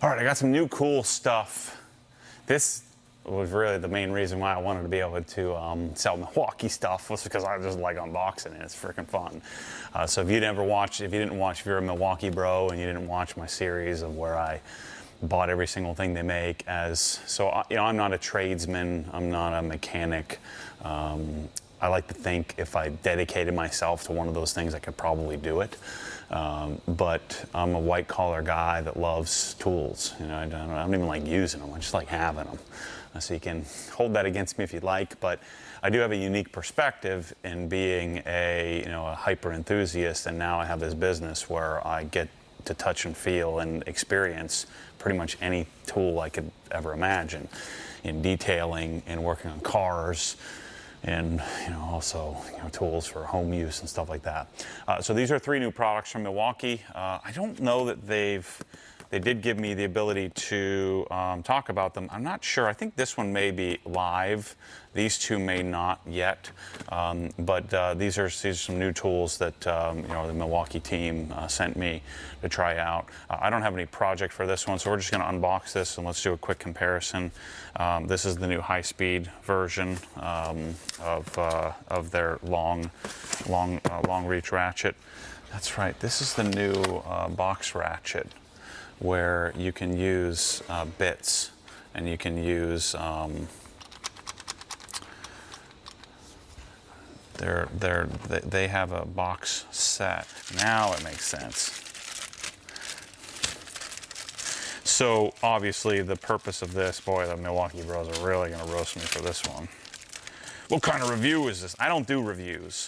All right, I got some new cool stuff. This was really the main reason why I wanted to be able to sell Milwaukee stuff, was because I just like unboxing it. It's freaking fun. So if if you're a Milwaukee bro and you didn't watch my series of where I bought every single thing they make, I'm not a tradesman, I'm not a mechanic. I like to think if I dedicated myself to one of those things, I could probably do it. But I'm a white collar guy that loves tools. I don't even like using them. I just like having them. So you can hold that against me if you'd like, but I do have a unique perspective in being a hyper enthusiast, and now I have this business where I get to touch and feel and experience pretty much any tool I could ever imagine, in detailing and working on cars, and also tools for home use and stuff like that. So these are 3 new products from Milwaukee. I don't know that they did give me the ability to talk about them. I'm not sure. I think this one may be live. These 2 may not yet. But these are some new tools that the Milwaukee team sent me to try out. I don't have any project for this one, so we're just going to unbox this and let's do a quick comparison. This is the new high-speed version of their long reach ratchet. That's right. This is the new box ratchet, where you can use bits, and you can use they have a box set. Now it makes sense. So obviously the purpose of this, boy, the Milwaukee bros are really gonna roast me for this one. What kind of review is this? I don't do reviews.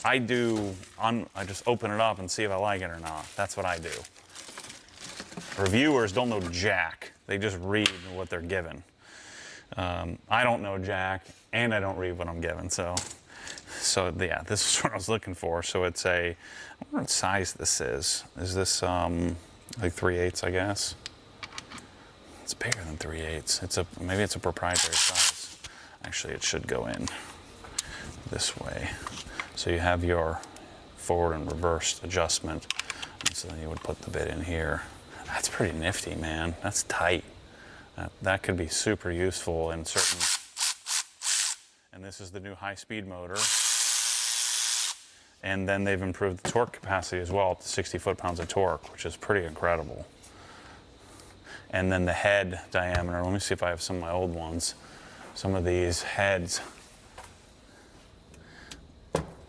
I just open it up and see if I like it or not. That's what I do. Reviewers don't know jack. They just read what they're given. I don't know jack, and I don't read what I'm given. So yeah, this is what I was looking for. So it's I wonder what size this is. Is this like 3/8, I guess? It's bigger than 3/8. Maybe it's a proprietary size. Actually, it should go in this way. So you have your forward and reverse adjustment. And so then you would put the bit in here. That's pretty nifty, man. That's tight. That could be super useful in certain. And this is the new high-speed motor. And then they've improved the torque capacity as well, up to 60 foot-pounds of torque, which is pretty incredible. And then the head diameter. Let me see if I have some of my old ones. Some of these heads.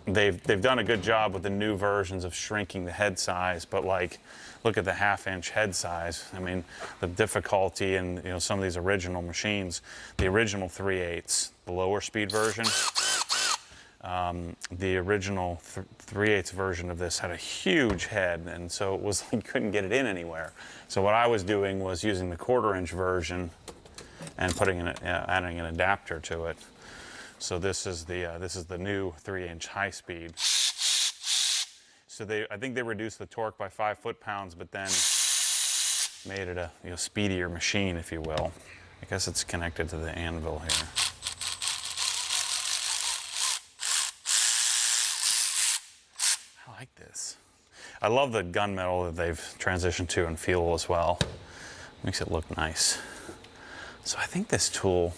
They've done a good job with the new versions of shrinking the head size, but look at the 1/2-inch head size. I mean, the difficulty in some of these original machines, the original 3/8, the lower speed version, the original 3/8 version of this had a huge head, and so it was you couldn't get it in anywhere. So what I was doing was using the 1/4-inch version and adding an adapter to it. So this is the new 3-inch high speed. So I think they reduced the torque by 5 foot-pounds, but then made it a speedier machine, if you will. I guess it's connected to the anvil here. I like this. I love the gunmetal that they've transitioned to in fuel as well. Makes it look nice. So I think this tool.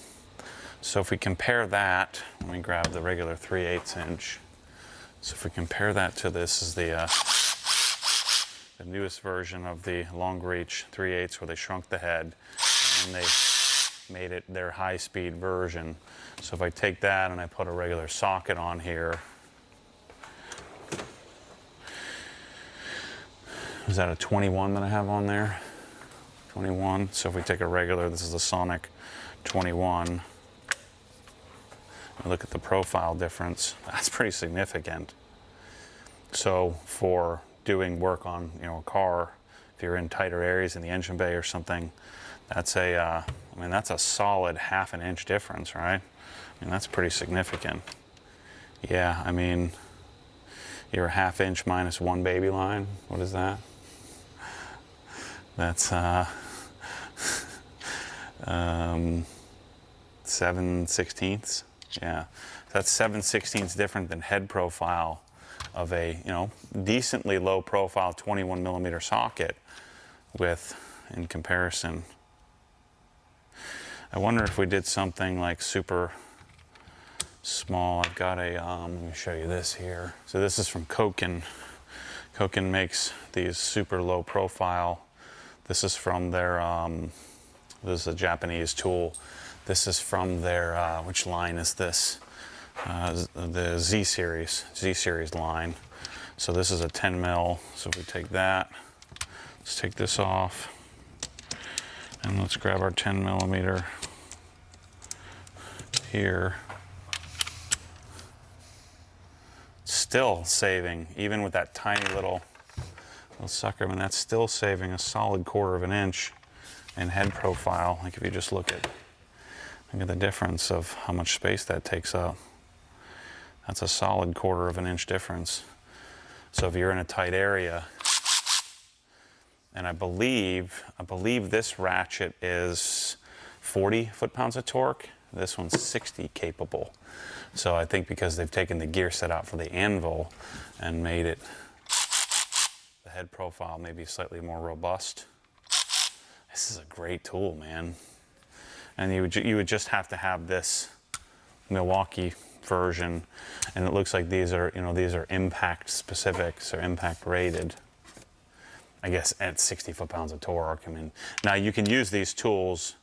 So if we compare that, let me grab the regular 3/8 inch. So if we compare that to this, is the newest version of the long reach 3/8, where they shrunk the head and they made it their high speed version. So if I take that and I put a regular socket on here, is that a 21 that I have on there? 21. So if we take a regular, this is a Sonic 21. Look at the profile difference. That's pretty significant. So for doing work on a car, if you're in tighter areas in the engine bay or something, that's that's a solid 1/2 inch difference, right? I mean, that's pretty significant. Yeah, I mean, you're a 1/2 inch minus 1 baby line. What is that? That's 7/16. Yeah, that's 7/16 different than head profile of a decently low profile 21 millimeter socket with in comparison. I wonder if we did something like super small. I've got a, let me show you this here. So this is from Koken. Koken makes these super low profile. This is from their, this is a Japanese tool. This is from their, which line is this? The Z series line. So this is a 10 mil. So if we take that, let's take this off, and let's grab our 10 millimeter here. Still saving, even with that tiny little sucker, I mean, that's still saving a solid 1/4 of an inch in head profile. Like if you just look at the difference of how much space that takes up. That's a solid 1/4 of an inch difference. So if you're in a tight area, and I believe this ratchet is 40 foot-pounds of torque. This one's 60 capable. So I think because they've taken the gear set out for the anvil and made it, the head profile maybe slightly more robust. This is a great tool, man. And you would just have to have this Milwaukee version, and it looks like these are, you know, these are impact specifics or impact rated. I guess at 60 foot-pounds of torque. I mean, now you can use these tools,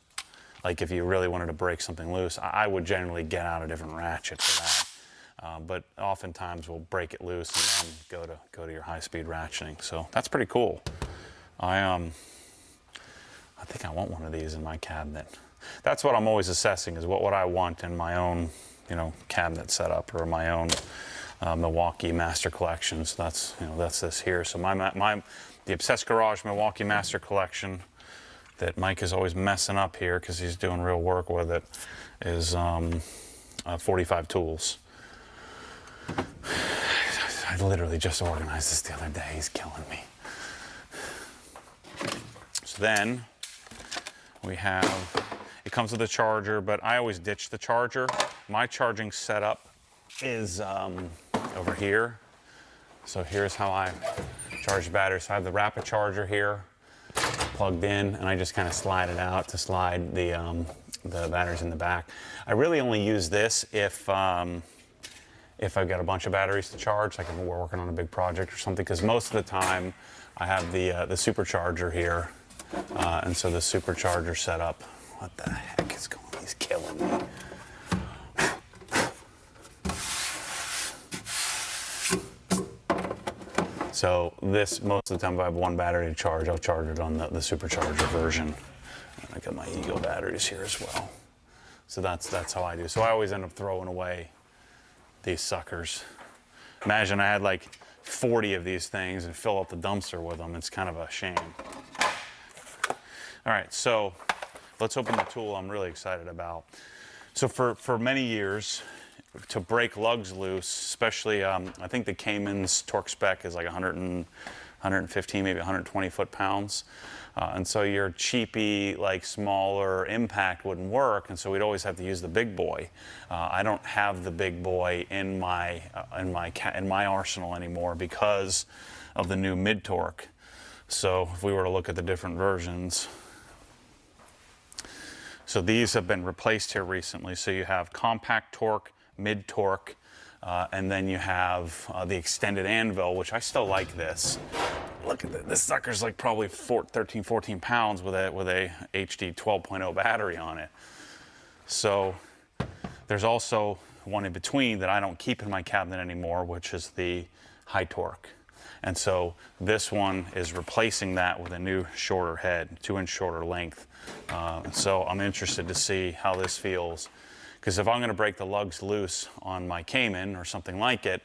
like if you really wanted to break something loose. I would generally get out a different ratchet for that, but oftentimes we'll break it loose and then go to your high-speed ratcheting. So that's pretty cool. I think I want one of these in my cabinet. That's what I'm always assessing, is what would I want in my own, you know, cabinet setup or my own Milwaukee Master Collection. So that's, you know, that's this here. So the Obsessed Garage Milwaukee Master Collection that Mike is always messing up here because he's doing real work with it is 45 tools. I literally just organized this the other day. He's killing me. So then we have, it comes with a charger, but I always ditch the charger. My charging setup is over here. So here's how I charge batteries. So I have the rapid charger here plugged in, and I just kind of slide it out to slide the batteries in the back. I really only use this if I've got a bunch of batteries to charge, like if we're working on a big project or something, because most of the time I have the supercharger here, and so the supercharger setup. What the heck is going on? He's killing me. So this, most of the time if I have one battery to charge, I'll charge it on the supercharger version. And I got my Ego batteries here as well. So that's how I do. So I always end up throwing away these suckers. Imagine I had like 40 of these things and fill up the dumpster with them. It's kind of a shame. All right, so let's open the tool I'm really excited about. So for many years, to break lugs loose, especially, I think the Cayman's torque spec is like 115, maybe 120 foot-pounds. And so your cheapy, like smaller impact wouldn't work, and so we'd always have to use the big boy. I don't have the big boy in my arsenal anymore because of the new mid-torque. So if we were to look at the different versions, so these have been replaced here recently. So you have compact torque, mid-torque, and then you have the extended anvil, which I still like this. Look at this. This sucker's like probably 13, 14 pounds with a HD 12.0 battery on it. So there's also one in between that I don't keep in my cabinet anymore, which is the high torque. And so this one is replacing that with a new shorter head, 2-inch shorter length. So I'm interested to see how this feels. Because if I'm going to break the lugs loose on my Cayman or something like it,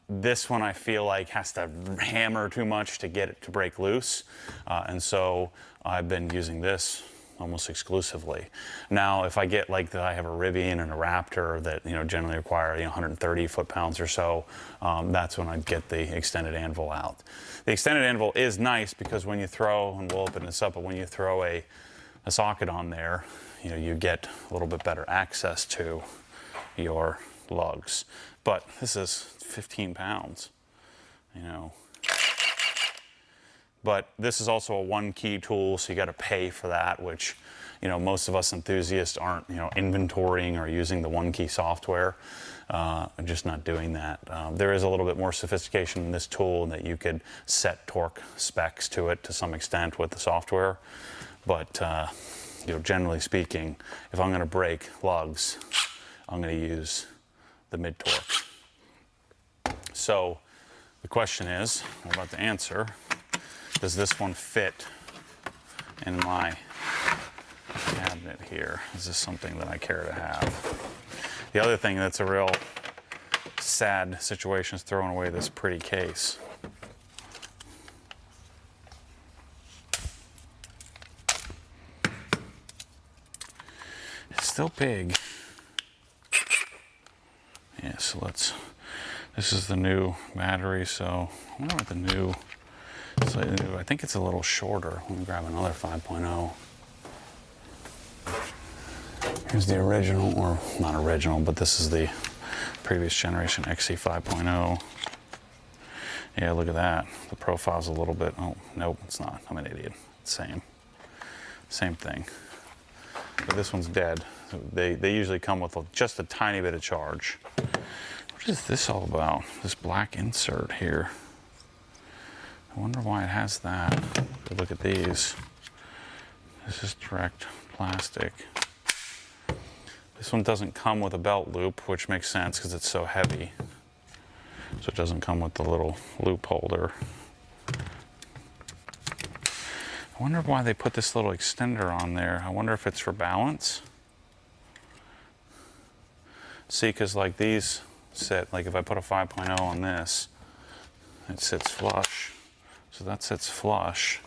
this one I feel like has to hammer too much to get it to break loose. And so I've been using this almost exclusively. Now, if I get like that, I have a Rivian and a Raptor that, you know, generally require 130 foot-pounds or so, that's when I'd get the extended anvil out. The extended anvil is nice because when you throw, and we'll open this up, but when you throw a socket on there, you know, you get a little bit better access to your lugs. But this is 15 pounds, you know. but this is also a one-key tool, so you got to pay for that, which, you know, most of us enthusiasts aren't, you know, inventorying or using the one-key software. I'm just not doing that. There is a little bit more sophistication in this tool, that you could set torque specs to it to some extent with the software. But you know, generally speaking, if I'm going to break lugs, I'm going to use the mid-torque. So the question is, I'm about to answer, does this one fit in my cabinet here? Is this something that I care to have? The other thing that's a real sad situation is throwing away this pretty case. It's still big. Yeah, so this is the new battery, so I wonder what the new, I think it's a little shorter. Let me grab another 5.0. Here's the original, or not original, but this is the previous generation XC 5.0. Yeah, look at that. The profile's a little bit, oh, nope, it's not. I'm an idiot. Same thing. But this one's dead. They usually come with just a tiny bit of charge. What is this all about? This black insert here. I wonder why it has that. Look at these. This is direct plastic. This one doesn't come with a belt loop, which makes sense because it's so heavy. So it doesn't come with the little loop holder. I wonder why they put this little extender on there. I wonder if it's for balance. See, because like these sit, like if I put a 5.0 on this, it sits flush. So that sits flush.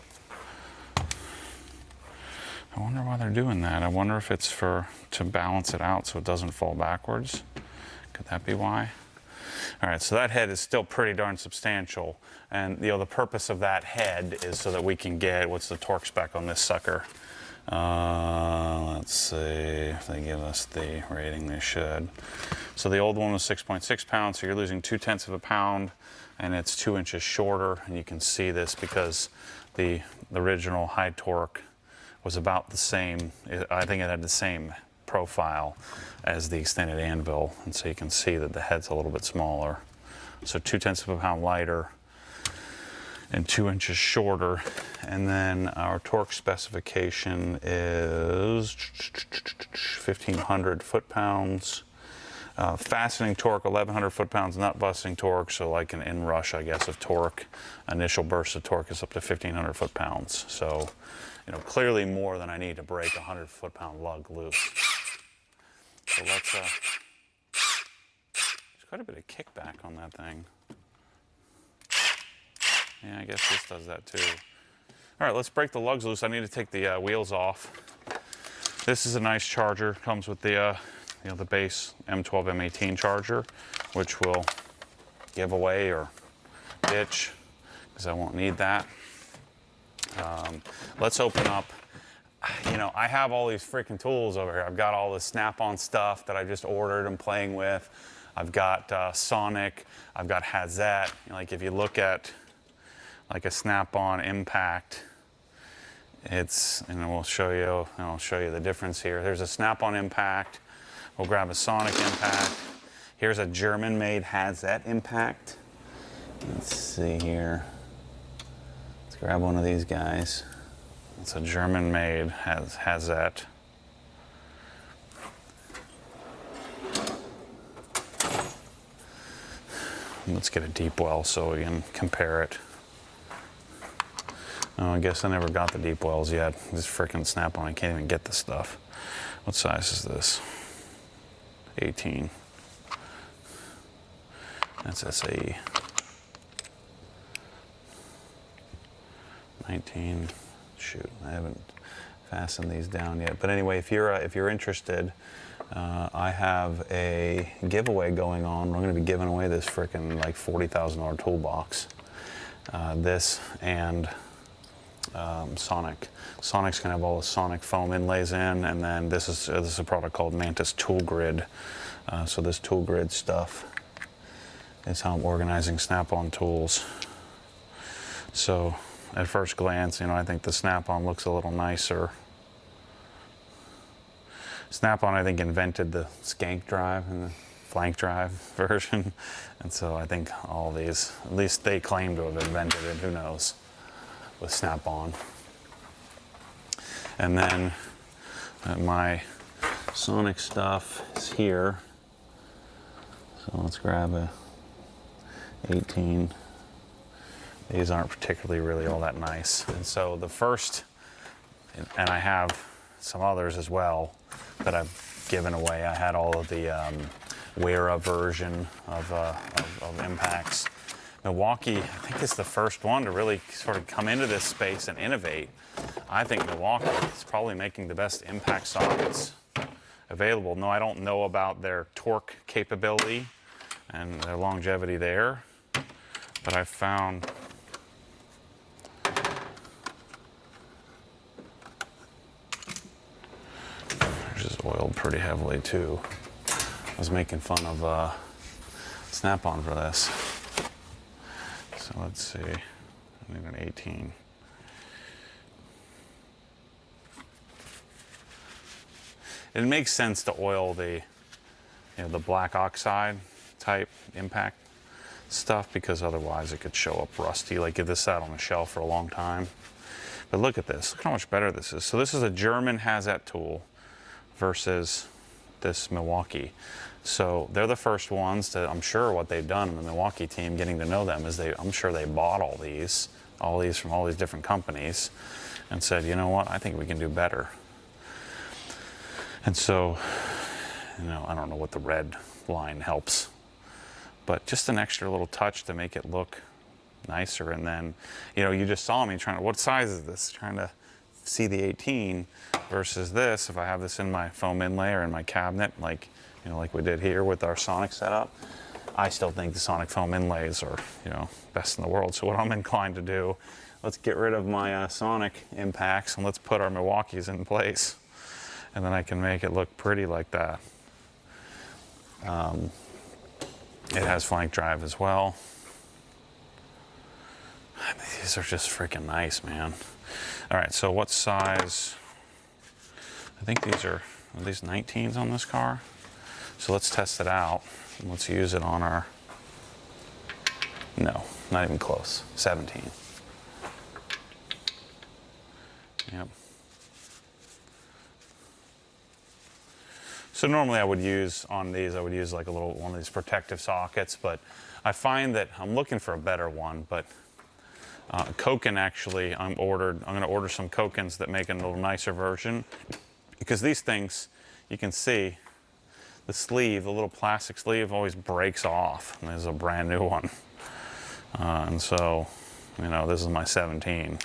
I wonder why they're doing that. I wonder if it's to balance it out so it doesn't fall backwards. Could that be why? All right, so that head is still pretty darn substantial. And you know, the purpose of that head is so that we can get, what's the torque spec on this sucker? Let's see if they give us the rating. They should. So the old one was 6.6 pounds, so you're losing 0.2 of a pound, and it's 2 inches shorter. And you can see this because the original high torque was about the same. I think it had the same profile as the extended anvil, and so you can see that the head's a little bit smaller. So 0.2 of a pound lighter and 2 inches shorter. And then our torque specification is 1,500 foot-pounds. Fastening torque, 1,100 foot-pounds, nut busting torque, so like an inrush, I guess, of torque. Initial burst of torque is up to 1,500 foot-pounds. So, you know, clearly more than I need to break a 100 foot-pound lug loose. So let's, there's quite a bit of kickback on that thing. Yeah, I guess this does that too. All right, let's break the lugs loose. I need to take the wheels off. This is a nice charger. Comes with the, you know, the base M12 M18 charger, which we'll give away or ditch because I won't need that. Let's open up. You know, I have all these freaking tools over here. I've got all this Snap-on stuff that I just ordered and playing with. I've got Sonic. I've got Hazette. You know, like if you look at like a Snap-on impact, it's, and we'll show you, and I'll show you the difference here. There's a Snap-on impact. We'll grab a Sonic impact. Here's a German-made Hazette impact. Let's see here. Let's grab one of these guys. It's a German-made Hazette. Let's get a deep well so we can compare it. Oh, I guess I never got the deep wells yet. This freaking Snap-on, I can't even get this stuff. What size is this? 18. That's SAE. 19. Shoot, I haven't fastened these down yet. But anyway, if you're interested, I have a giveaway going on. We're going to be giving away this freaking like $40,000 toolbox. This and Sonic. Sonic's going to have all the Sonic foam inlays in, and then this is a product called Mantis Tool Grid. So this tool grid stuff is how I'm organizing Snap-on tools. So at first glance, you know, I think the Snap-on looks a little nicer. Snap-on, I think, invented the skank drive and the flank drive version. And so I think all these, at least they claim to have invented it, who knows, with Snap-on. And then my Sonic stuff is here. So let's grab a 18. These aren't particularly really all that nice. And so the first, and I have some others as well that I've given away. I had all of the Wera version of impacts. Milwaukee, I think, is the first one to really sort of come into this space and innovate. I think Milwaukee is probably making the best impact sockets available. No, I don't know about their torque capability and their longevity there, but I've found theirs is oiled pretty heavily too. I was making fun of Snap-on for this. So let's see, I need an 18. It makes sense to oil the, the black oxide type impact stuff, because otherwise it could show up rusty. Like if this sat on the shelf for a long time. But look at this, look how much better this is. So this is a German Hazette tool versus this Milwaukee. So they're the first ones to, I'm sure what they've done in the Milwaukee team, getting to know them, is I'm sure they bought all these from all these different companies and said, you know what, I think we can do better. And so, I don't know what the red line helps, but just an extra little touch to make it look nicer. And then, you just saw me trying to, what size is this? Trying to see the 18 versus this. If I have this in my foam inlay or in my cabinet, like we did here with our Sonic setup, I still think the Sonic foam inlays are, best in the world. So what I'm inclined to do, let's get rid of my Sonic impacts and let's put our Milwaukees in place. And then I can make it look pretty like that. It has flank drive as well. These are just freaking nice, man. All right, so what size? I think are these 19s on this car? So let's test it out. And let's use it on our, no, not even close, 17. Yep. So normally I would use on these, like one of these protective sockets, but I find that I'm looking for a better one. But Koken, actually, I'm going to order some Kokens that make a little nicer version, because these things, you can see the sleeve, the little plastic sleeve, always breaks off. And there's a brand new one, and so this is my 17.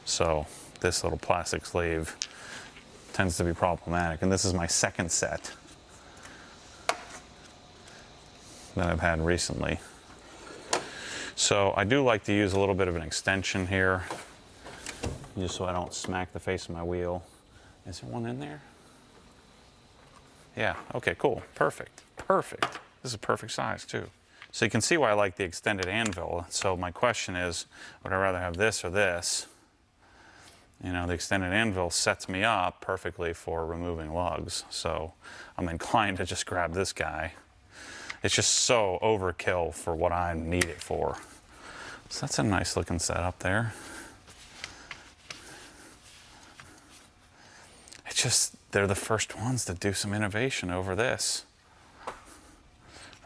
So this little plastic sleeve tends to be problematic, and this is my second set that I've had recently. So I do like to use a little bit of an extension here, just so I don't smack the face of my wheel. Is there one in there? Yeah, okay, cool, perfect. This is a perfect size too. So you can see why I like the extended anvil. So my question is, would I rather have this or this? The extended anvil sets me up perfectly for removing lugs. So I'm inclined to just grab this guy. It's just so overkill for what I need it for. So that's a nice looking setup there. It's just, they're the first ones to do some innovation over this.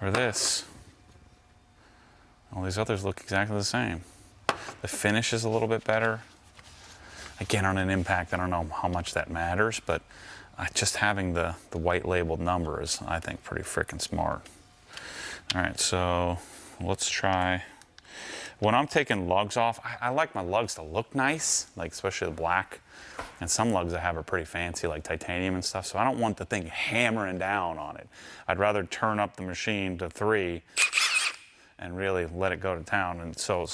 Or this. All these others look exactly the same. The finish is a little bit better. Again, on an impact, I don't know how much that matters, but just having the white labeled number is, I think, pretty freaking smart. All right, so let's try. When I'm taking lugs off, I like my lugs to look nice, like especially the black. And some lugs I have are pretty fancy, like titanium and stuff, so I don't want the thing hammering down on it. I'd rather turn up the machine to 3 and really let it go to town. And so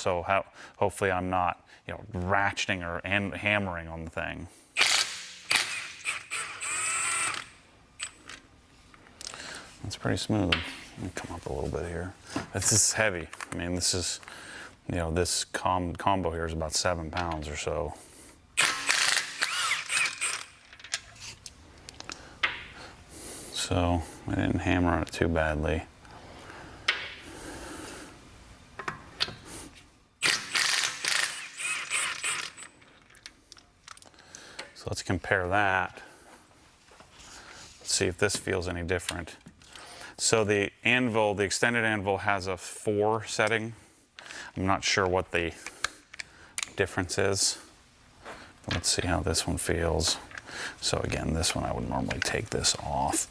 hopefully I'm not, ratcheting or hammering on the thing. That's pretty smooth. Let me come up a little bit here. This is heavy. I mean, this is You know, this combo here is about 7 pounds or so. So I didn't hammer on it too badly. So let's compare that. Let's see if this feels any different. So the anvil, the extended anvil has a 4 setting. I'm not sure what the difference is. Let's see how this one feels. So again, this one I would normally take this off.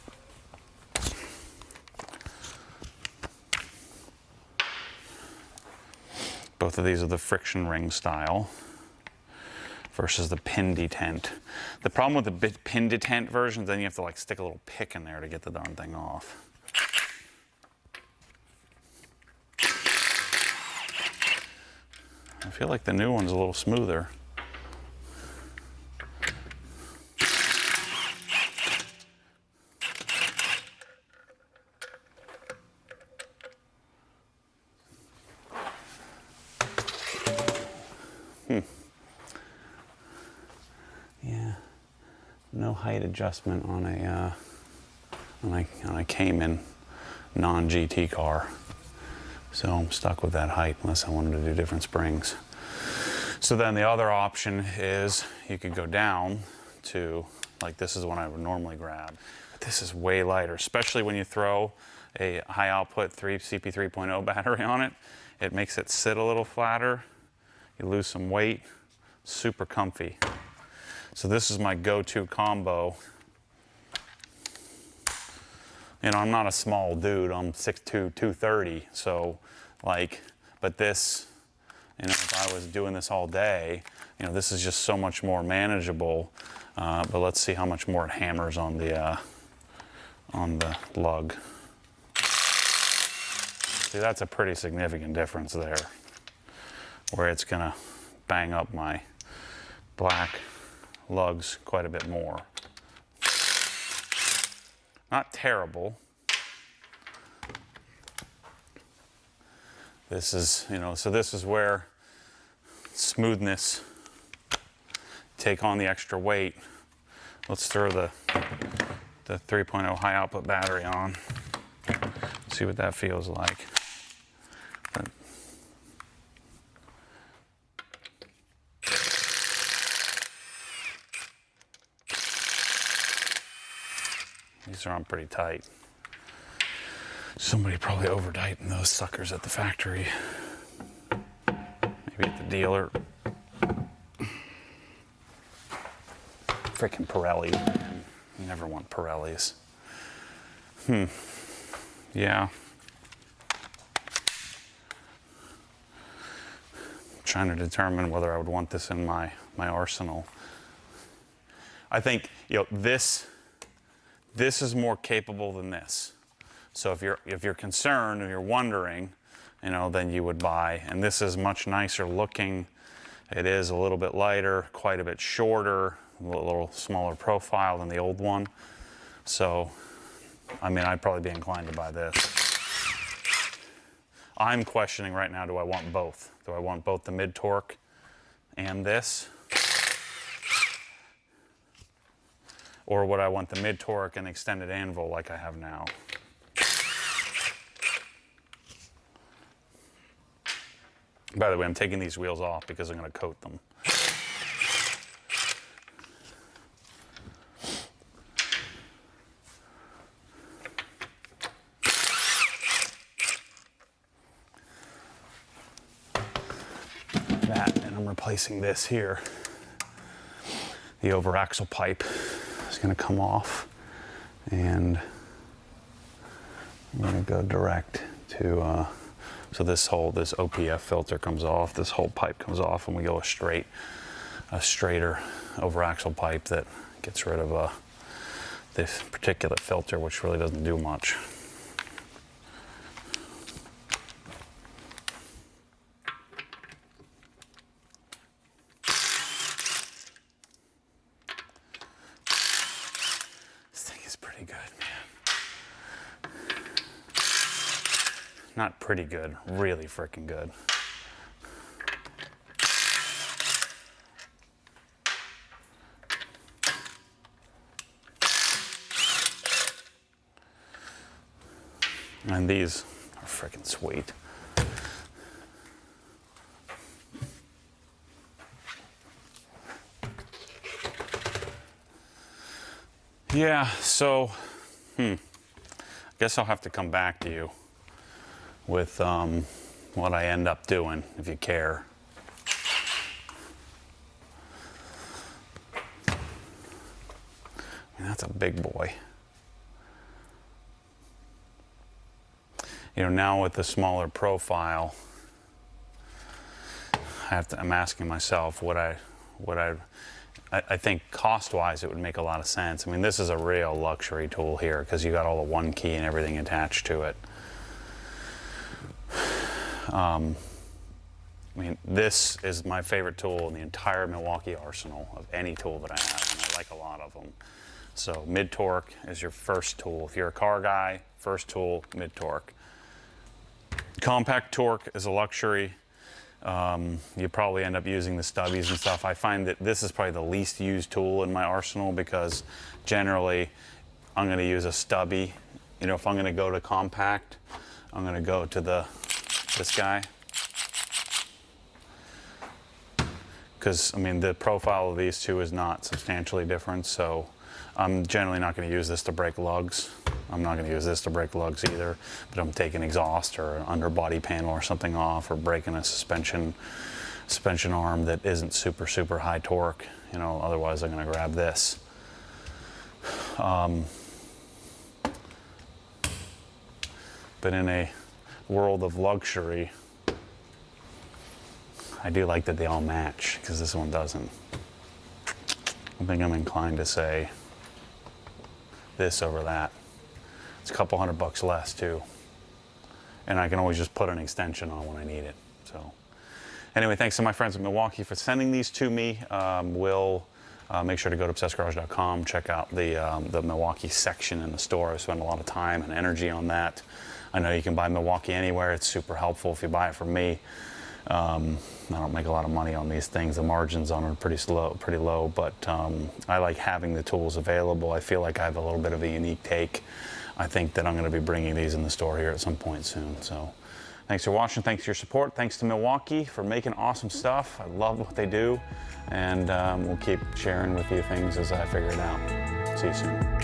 Both of these are the friction ring style versus the pin detent. The problem with the pin detent versions, then you have to like stick a little pick in there to get the darn thing off. I feel like the new one's a little smoother. Yeah, no height adjustment on a Cayman non-GT car. So I'm stuck with that height unless I wanted to do different springs. So then the other option is you could go down to, like this is one I would normally grab. But this is way lighter, especially when you throw a high output CP 3.0 battery on it. It makes it sit a little flatter. You lose some weight, super comfy. So this is my go-to combo. You know, I'm not a small dude, I'm 6'2", 230, so like, but this, you know, if I was doing this all day, you know, this is just so much more manageable, but let's see how much more it hammers on the lug. See, that's a pretty significant difference there, where it's gonna bang up my black lugs quite a bit more. Not terrible. This is, you know, so this is where smoothness, take on the extra weight. Let's throw the 3.0 high output battery on. See what that feels like. These are on pretty tight. Somebody probably over tightened those suckers at the factory. Maybe at the dealer. Freaking Pirelli, man. You never want Pirellis. Yeah. Trying to determine whether I would want this in my arsenal. I think, you know, this is more capable than this. So if you're concerned and you're wondering, you know, then you would buy. And this is much nicer looking. It is a little bit lighter, quite a bit shorter, a little smaller profile than the old one. So, I mean, I'd probably be inclined to buy this. I'm questioning right now, do I want both? Do I want both the mid-torque and this? Or would I want the mid-torque and extended anvil like I have now? By the way, I'm taking these wheels off because I'm going to coat them. That, and I'm replacing this here. The over axle pipe is going to come off, and I'm going to go direct to, so this OPF filter comes off, this whole pipe comes off, and we go a straighter over axle pipe that gets rid of this particulate filter, which really doesn't do much. Not pretty good, really freaking good. And these are freaking sweet. Yeah, so, I guess I'll have to come back to you with what I end up doing, if you care. That's a big boy. You know, now with the smaller profile, I'm asking myself I think cost-wise it would make a lot of sense. I mean, this is a real luxury tool here because you got all the one key and everything attached to it. I mean, this is my favorite tool in the entire Milwaukee arsenal of any tool that I have, and I like a lot of them. So mid-torque is your first tool. If you're a car guy, first tool, mid-torque. Compact torque is a luxury. You probably end up using the stubbies and stuff. I find that this is probably the least used tool in my arsenal because generally I'm going to use a stubby. You know, if I'm going to go to compact, I'm going to go to this guy. Because, I mean, the profile of these two is not substantially different, so I'm generally not going to use this to break lugs. I'm not going to use this to break lugs either, but I'm taking exhaust or an underbody panel or something off, or breaking a suspension arm that isn't super high torque. You know, otherwise I'm going to grab this. But in a world of luxury, I do like that they all match, because this one doesn't. I think I'm inclined to say this over that. It's a couple $100 less too. And I can always just put an extension on when I need it. So anyway, thanks to my friends at Milwaukee for sending these to me. We'll make sure to go to obsessedgarage.com, check out the Milwaukee section in the store. I spend a lot of time and energy on that. I know you can buy Milwaukee anywhere. It's super helpful if you buy it from me. I don't make a lot of money on these things. The margins on them are pretty low, but I like having the tools available. I feel like I have a little bit of a unique take. I think that I'm going to be bringing these in the store here at some point soon. So thanks for watching. Thanks for your support. Thanks to Milwaukee for making awesome stuff. I love what they do, and we'll keep sharing with you things as I figure it out. See you soon.